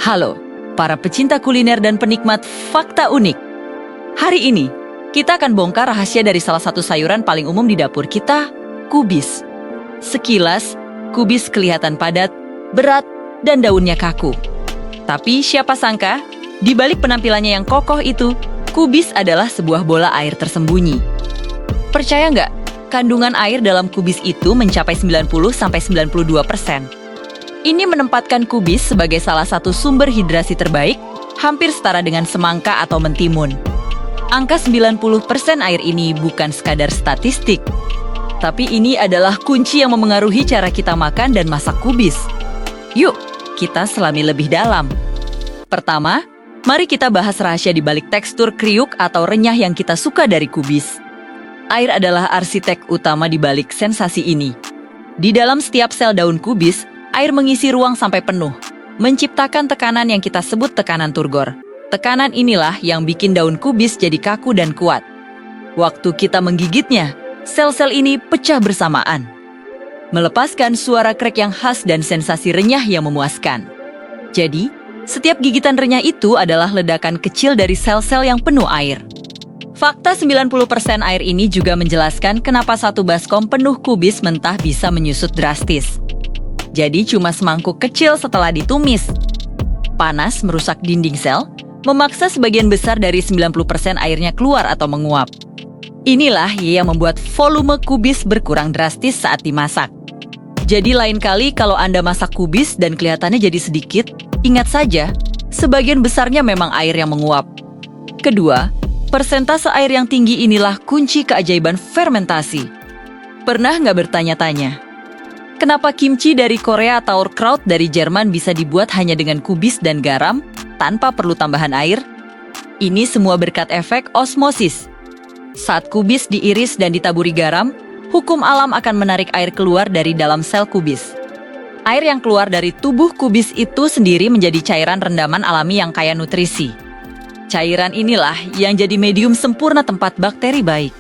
Halo, para pecinta kuliner dan penikmat fakta unik. Hari ini, kita akan bongkar rahasia dari salah satu sayuran paling umum di dapur kita, kubis. Sekilas, kubis kelihatan padat, berat, dan daunnya kaku. Tapi siapa sangka, di balik penampilannya yang kokoh itu, kubis adalah sebuah bola air tersembunyi. Percaya nggak? Kandungan air dalam kubis itu mencapai 90–92%. Ini menempatkan kubis sebagai salah satu sumber hidrasi terbaik, hampir setara dengan semangka atau mentimun. Angka 90% air ini bukan sekadar statistik, tapi ini adalah kunci yang memengaruhi cara kita makan dan masak kubis. Yuk, kita selami lebih dalam. Pertama, mari kita bahas rahasia di balik tekstur kriuk atau renyah yang kita suka dari kubis. Air adalah arsitek utama di balik sensasi ini. Di dalam setiap sel daun kubis, air mengisi ruang sampai penuh, menciptakan tekanan yang kita sebut tekanan turgor. Tekanan inilah yang bikin daun kubis jadi kaku dan kuat. Waktu kita menggigitnya, sel-sel ini pecah bersamaan, melepaskan suara krek yang khas dan sensasi renyah yang memuaskan. Jadi, setiap gigitan renyah itu adalah ledakan kecil dari sel-sel yang penuh air. Fakta 90% air ini juga menjelaskan kenapa satu baskom penuh kubis mentah bisa menyusut drastis. Jadi cuma semangkuk kecil setelah ditumis. Panas merusak dinding sel, memaksa sebagian besar dari 90% airnya keluar atau menguap. Inilah yang membuat volume kubis berkurang drastis saat dimasak. Jadi lain kali kalau Anda masak kubis dan kelihatannya jadi sedikit, ingat saja, sebagian besarnya memang air yang menguap. Kedua, persentase air yang tinggi inilah kunci keajaiban fermentasi. Pernah nggak bertanya-tanya, kenapa kimchi dari Korea atau sauerkraut dari Jerman bisa dibuat hanya dengan kubis dan garam, tanpa perlu tambahan air? Ini semua berkat efek osmosis. Saat kubis diiris dan ditaburi garam, hukum alam akan menarik air keluar dari dalam sel kubis. Air yang keluar dari tubuh kubis itu sendiri menjadi cairan rendaman alami yang kaya nutrisi. Cairan inilah yang jadi medium sempurna tempat bakteri baik,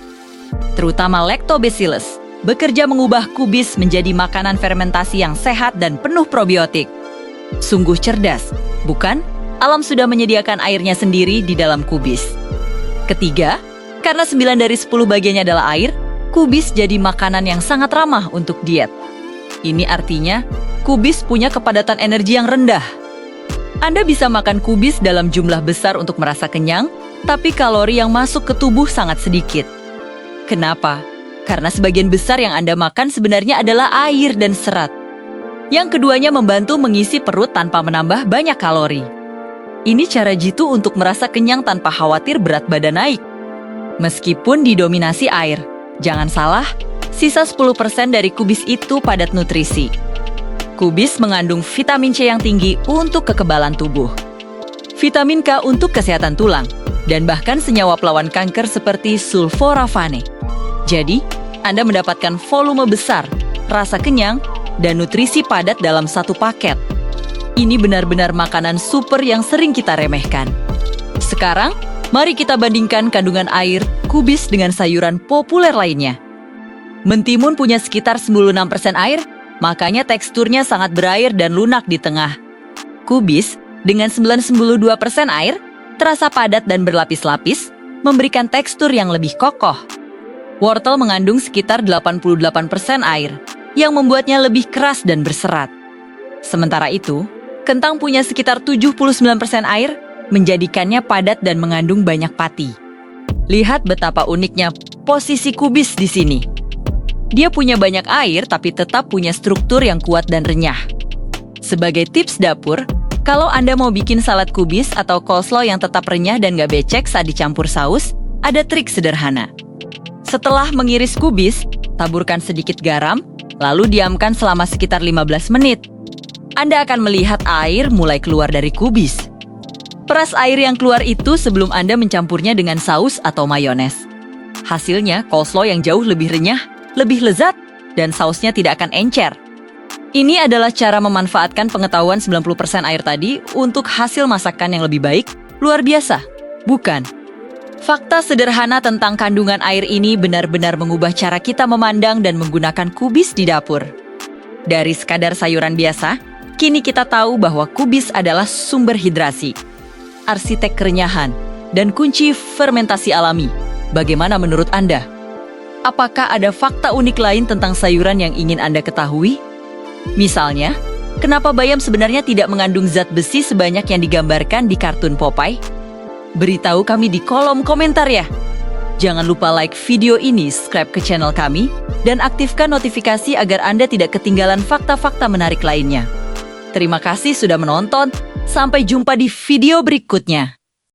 terutama Lactobacillus, bekerja mengubah kubis menjadi makanan fermentasi yang sehat dan penuh probiotik. Sungguh cerdas, bukan? Alam sudah menyediakan airnya sendiri di dalam kubis. Ketiga, karena 9 dari 10 bagiannya adalah air, kubis jadi makanan yang sangat ramah untuk diet. Ini artinya, kubis punya kepadatan energi yang rendah. Anda bisa makan kubis dalam jumlah besar untuk merasa kenyang, tapi kalori yang masuk ke tubuh sangat sedikit. Kenapa? Karena sebagian besar yang Anda makan sebenarnya adalah air dan serat. Yang keduanya membantu mengisi perut tanpa menambah banyak kalori. Ini cara jitu untuk merasa kenyang tanpa khawatir berat badan naik. Meskipun didominasi air, jangan salah, sisa 10% dari kubis itu padat nutrisi. Kubis mengandung vitamin C yang tinggi untuk kekebalan tubuh, vitamin K untuk kesehatan tulang, dan bahkan senyawa pelawan kanker seperti sulforafane. Jadi, Anda mendapatkan volume besar, rasa kenyang, dan nutrisi padat dalam satu paket. Ini benar-benar makanan super yang sering kita remehkan. Sekarang, mari kita bandingkan kandungan air kubis dengan sayuran populer lainnya. Mentimun punya sekitar 96% air, makanya teksturnya sangat berair dan lunak di tengah. Kubis dengan 92% air, terasa padat dan berlapis-lapis, memberikan tekstur yang lebih kokoh. Wortel mengandung sekitar 88% air, yang membuatnya lebih keras dan berserat. Sementara itu, kentang punya sekitar 79% air, menjadikannya padat dan mengandung banyak pati. Lihat betapa uniknya posisi kubis di sini. Dia punya banyak air tapi tetap punya struktur yang kuat dan renyah. Sebagai tips dapur, kalau Anda mau bikin salad kubis atau coleslaw yang tetap renyah dan gak becek saat dicampur saus, ada trik sederhana. Setelah mengiris kubis, taburkan sedikit garam, lalu diamkan selama sekitar 15 menit. Anda akan melihat air mulai keluar dari kubis. Peras air yang keluar itu sebelum Anda mencampurnya dengan saus atau mayones. Hasilnya, coleslaw yang jauh lebih renyah, lebih lezat, dan sausnya tidak akan encer. Ini adalah cara memanfaatkan pengetahuan 90% air tadi untuk hasil masakan yang lebih baik. Luar biasa, bukan? Fakta sederhana tentang kandungan air ini benar-benar mengubah cara kita memandang dan menggunakan kubis di dapur. Dari sekadar sayuran biasa, Kini kita tahu bahwa kubis adalah sumber hidrasi, arsitek kerenyahan, dan kunci fermentasi alami. Bagaimana menurut Anda? Apakah ada fakta unik lain tentang sayuran yang ingin Anda ketahui? Misalnya, kenapa bayam sebenarnya tidak mengandung zat besi sebanyak yang digambarkan di kartun Popeye? Beritahu kami di kolom komentar ya! Jangan lupa like video ini, subscribe ke channel kami, dan aktifkan notifikasi agar Anda tidak ketinggalan fakta-fakta menarik lainnya. Terima kasih sudah menonton, sampai jumpa di video berikutnya.